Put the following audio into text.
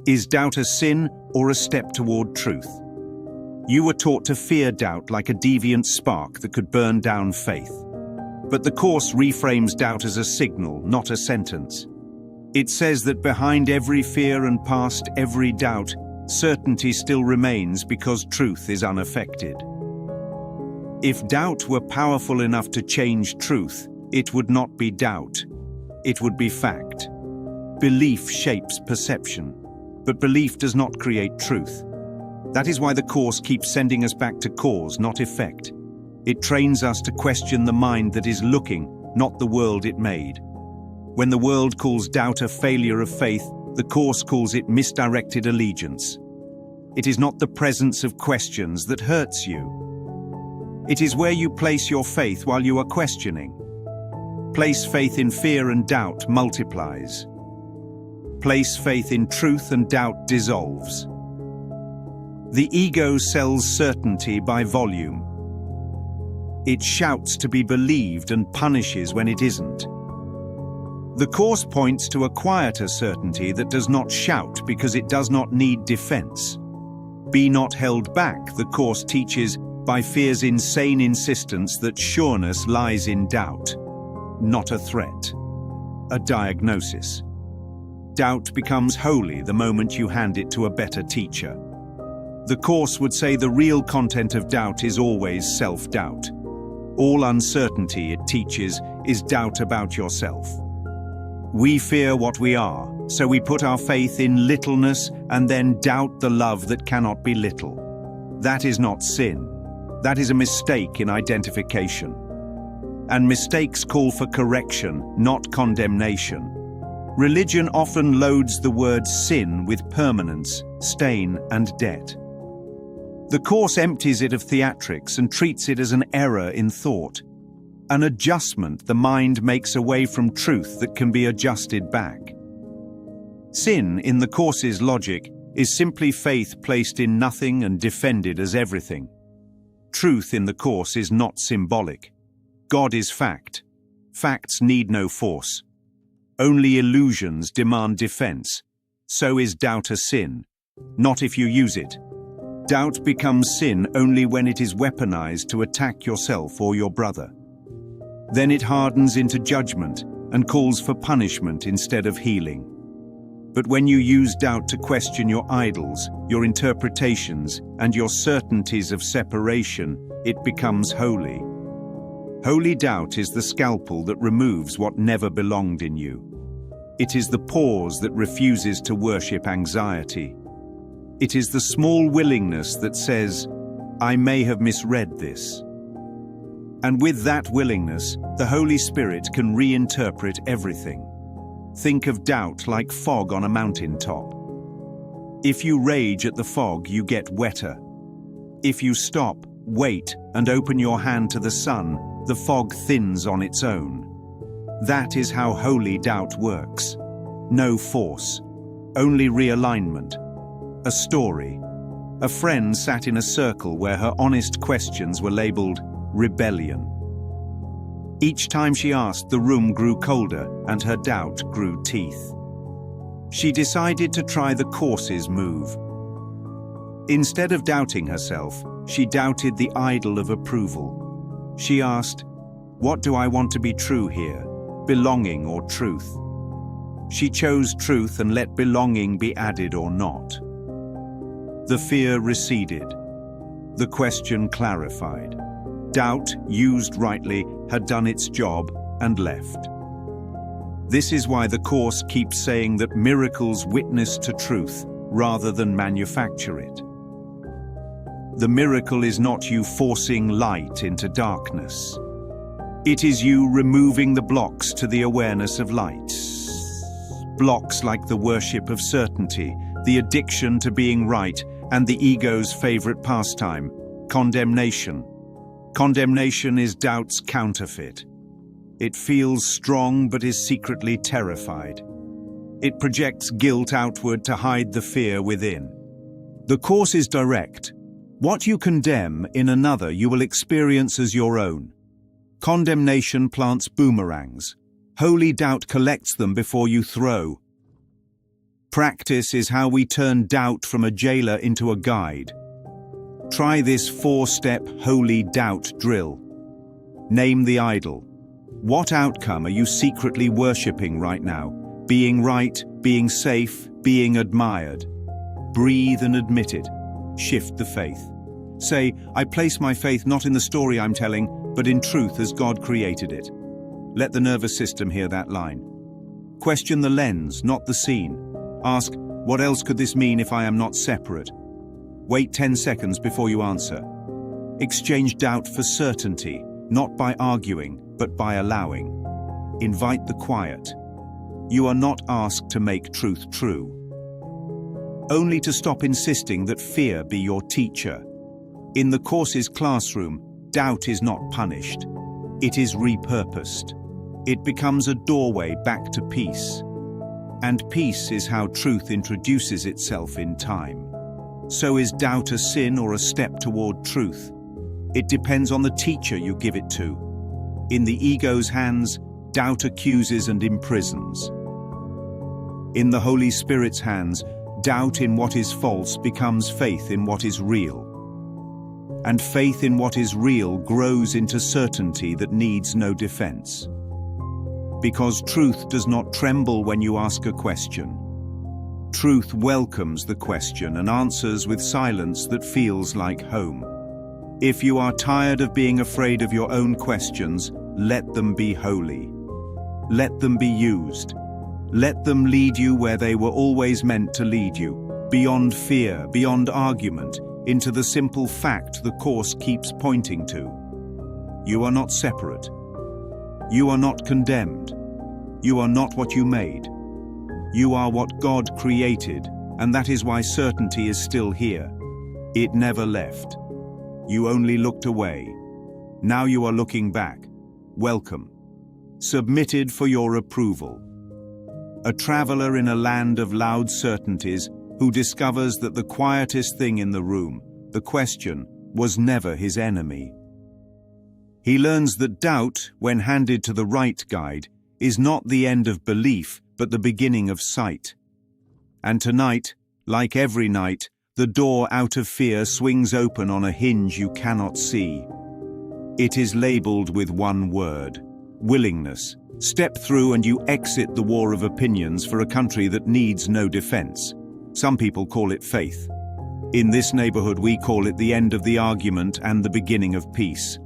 Is doubt a sin or a step toward truth? You were taught to fear doubt like a deviant spark that could burn down faith. But the Course reframes doubt as a signal, not a sentence. It says that behind every fear and past every doubt, certainty still remains because truth is unaffected. If doubt were powerful enough to change truth, it would not be doubt. It would be fact. Belief shapes perception, but belief does not create truth. That is why the Course keeps sending us back to cause, not effect. It trains us to question the mind that is looking, not the world it made. When the world calls doubt a failure of faith, the Course calls it misdirected allegiance. It is not the presence of questions that hurts you. It is where you place your faith while you are questioning. Place faith in fear and doubt multiplies. Place faith in truth and doubt dissolves. The ego sells certainty by volume. It shouts to be believed and punishes when it isn't. The Course points to a quieter certainty that does not shout because it does not need defense. Be not held back, the Course teaches, by fear's insane insistence that sureness lies in doubt, not a threat, a diagnosis. Doubt becomes holy the moment you hand it to a better teacher. The Course would say the real content of doubt is always self-doubt. All uncertainty, it teaches, is doubt about yourself. We fear what we are, so we put our faith in littleness and then doubt the love that cannot be little. That is not sin. That is a mistake in identification. And mistakes call for correction, not condemnation. Religion often loads the word sin with permanence, stain, and debt. The Course empties it of theatrics and treats it as an error in thought, an adjustment the mind makes away from truth that can be adjusted back. Sin, in the Course's logic, is simply faith placed in nothing and defended as everything. Truth in the Course is not symbolic. God is fact. Facts need no force. Only illusions demand defense. So is doubt a sin, not if you use it. Doubt becomes sin only when it is weaponized to attack yourself or your brother. Then it hardens into judgment and calls for punishment instead of healing. But when you use doubt to question your idols, your interpretations, and your certainties of separation, it becomes holy. Holy doubt is the scalpel that removes what never belonged in you. It is the pause that refuses to worship anxiety. It is the small willingness that says, I may have misread this. And with that willingness, the Holy Spirit can reinterpret everything. Think of doubt like fog on a mountaintop. If you rage at the fog, you get wetter. If you stop, wait, and open your hand to the sun, the fog thins on its own. That is how holy doubt works. No force, only realignment. A story. A friend sat in a circle where her honest questions were labeled rebellion. Each time she asked, the room grew colder and her doubt grew teeth. She decided to try the Course's move. Instead of doubting herself, she doubted the idol of approval. She asked, what do I want to be true here, belonging or truth? She chose truth and let belonging be added or not. The fear receded. The question clarified. Doubt, used rightly, had done its job and left. This is why the Course keeps saying that miracles witness to truth rather than manufacture it. The miracle is not you forcing light into darkness. It is you removing the blocks to the awareness of light. Blocks like the worship of certainty, the addiction to being right, and the ego's favorite pastime, condemnation. Condemnation is doubt's counterfeit. It feels strong but is secretly terrified. It projects guilt outward to hide the fear within. The Course is direct. What you condemn in another you will experience as your own. Condemnation plants boomerangs. Holy doubt collects them before you throw. Practice is how we turn doubt from a jailer into a guide. Try this 4-step holy doubt drill. Name the idol. What outcome are you secretly worshipping right now? Being right, being safe, being admired. Breathe and admit it. Shift the faith. Say, I place my faith not in the story I'm telling, but in truth as God created it. Let the nervous system hear that line. Question the lens, not the scene. Ask, what else could this mean if I am not separate? Wait 10 seconds before you answer. Exchange doubt for certainty, not by arguing, but by allowing. Invite the quiet. You are not asked to make truth true. Only to stop insisting that fear be your teacher. In the course's classroom, doubt is not punished. It is repurposed. It becomes a doorway back to peace. And peace is how truth introduces itself in time. So is doubt a sin or a step toward truth? It depends on the teacher you give it to. In the ego's hands, doubt accuses and imprisons. In the Holy Spirit's hands, doubt in what is false becomes faith in what is real. And faith in what is real grows into certainty that needs no defense. Because truth does not tremble when you ask a question. Truth welcomes the question and answers with silence that feels like home. If you are tired of being afraid of your own questions, let them be holy. Let them be used. Let them lead you where they were always meant to lead you, beyond fear, beyond argument, into the simple fact the Course keeps pointing to. You are not separate. You are not condemned. You are not what you made. You are what God created, and that is why certainty is still here. It never left. You only looked away. Now you are looking back. Welcome. Submitted for your approval. A traveler in a land of loud certainties who discovers that the quietest thing in the room, the question, was never his enemy. He learns that doubt, when handed to the right guide, is not the end of belief, but the beginning of sight. And tonight, like every night, the door out of fear swings open on a hinge you cannot see. It is labeled with one word: willingness. Step through and you exit the war of opinions for a country that needs no defense. Some people call it faith. In this neighborhood, we call it the end of the argument and the beginning of peace.